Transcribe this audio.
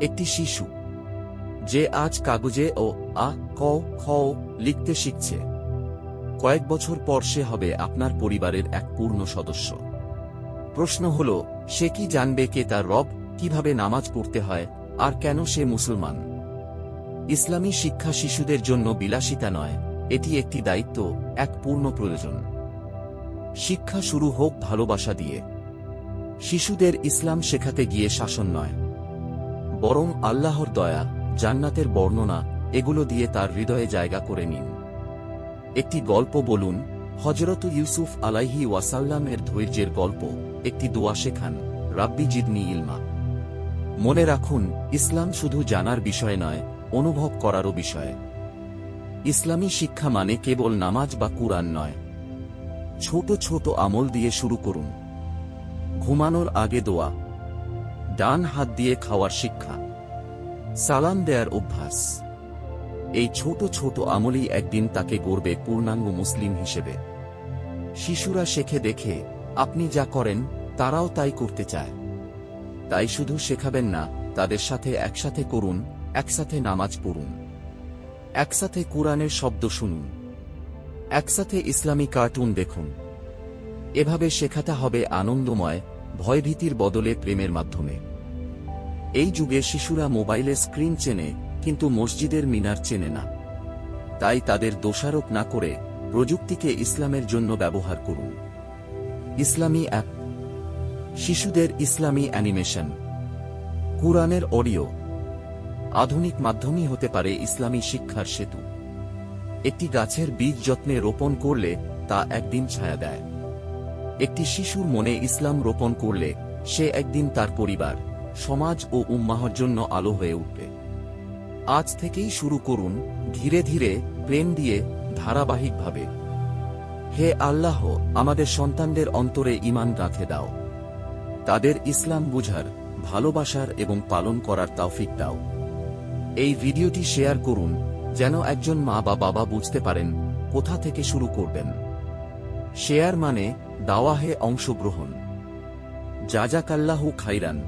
একটি শিশু যে আজ কাগজে ও আ ক খ লিখতে শিখছে, কয়েক বছর পর সে হবে আপনার পরিবারের এক পূর্ণ সদস্য। প্রশ্ন হল, সে কি জানবে কে তার রব, কিভাবে নামাজ পড়তে হয়, আর কেন সে মুসলমান? ইসলামী শিক্ষা শিশুদের জন্য বিলাসিতা নয়, এটি একটি দায়িত্ব, এক পূর্ণ প্রয়োজন। শিক্ষা শুরু হোক ভালোবাসা দিয়ে। শিশুদের ইসলাম শেখাতে গিয়ে শাসন নয়, বরং আল্লাহর দয়া, জান্নাতের বর্ণনা, এগুলো দিয়ে তার হৃদয়ে জায়গা করে নিন। একটি গল্প বলুন, হযরত ইউসুফ আলাইহি ওয়াসাল্লামের ধৈর্যের গল্প। একটি দোয়া শেখান, রাব্বি জিদনি ইলমা। মনে রাখুন, ইসলাম শুধু জানার বিষয় নয়, অনুভব করারও বিষয়। ইসলামী শিক্ষা মানে কেবল নামাজ বা কুরআন নয়। ছোট ছোট আমল দিয়ে শুরু করুন। ঘুমানোর আগে দোয়া, ডান হাত দিয়ে খাওয়ার শিক্ষা, সালাম দেয়ার অভ্যাস। এই ছোট ছোট আমলই একদিন তাকে গড়বে পূর্ণাঙ্গ মুসলিম হিসেবে। শিশুরা শেখে দেখে, আপনি যা করেন তারাও তাই করতে চায়। তাই শুধু শেখাবেন না, তাদের সাথে একসাথে করুন, একসাথে নামাজ পড়ুন, একসাথে কুরআনের শব্দ শুনুন, একসাথে ইসলামী কার্টুন দেখুন। এভাবে শেখাতে হবে আনন্দময়, ভয়ভীতির বদলে প্রেমের মাধ্যমে। এই যুগে শিশুরা মোবাইলের স্ক্রিন চেনে, কিন্তু মসজিদের মিনার চেনে না। তাই তাদের দোষারোপ না করে প্রযুক্তিকে ইসলামের জন্য ব্যবহার করুন। ইসলামী অ্যাপ, শিশুদের ইসলামী অ্যানিমেশন, কুরআনের অডিও। আধুনিক মাধ্যমই হতে পারে ইসলামী শিক্ষার সেতু। একটি গাছের বীজ যত্নে রোপণ করলে তা একদিন ছায়া দেয়। একটি শিশুর মনে ইসলাম রোপণ করলে সে একদিন তার পরিবার, সমাজ ও উম্মাহর জন্য আলো হয়ে উঠবে। আজ থেকেই শুরু করুন, ধীরে ধীরে, প্রেম দিয়ে, ধারাবাহিকভাবে। হে আল্লাহ, আমাদের সন্তানদের অন্তরে ঈমান গাঁথে দাও। তাদের ইসলাম বুঝার, ভালোবাসার এবং পালন করার তৌফিক দাও। এই ভিডিওটি শেয়ার করুন, যেন একজন মা বা বাবা বুঝতে পারেন কোথা থেকে শুরু করবেন। শেয়ার মানে দাওয়াহে অংশগ্রহণ। জাযাকাল্লাহু খাইরান।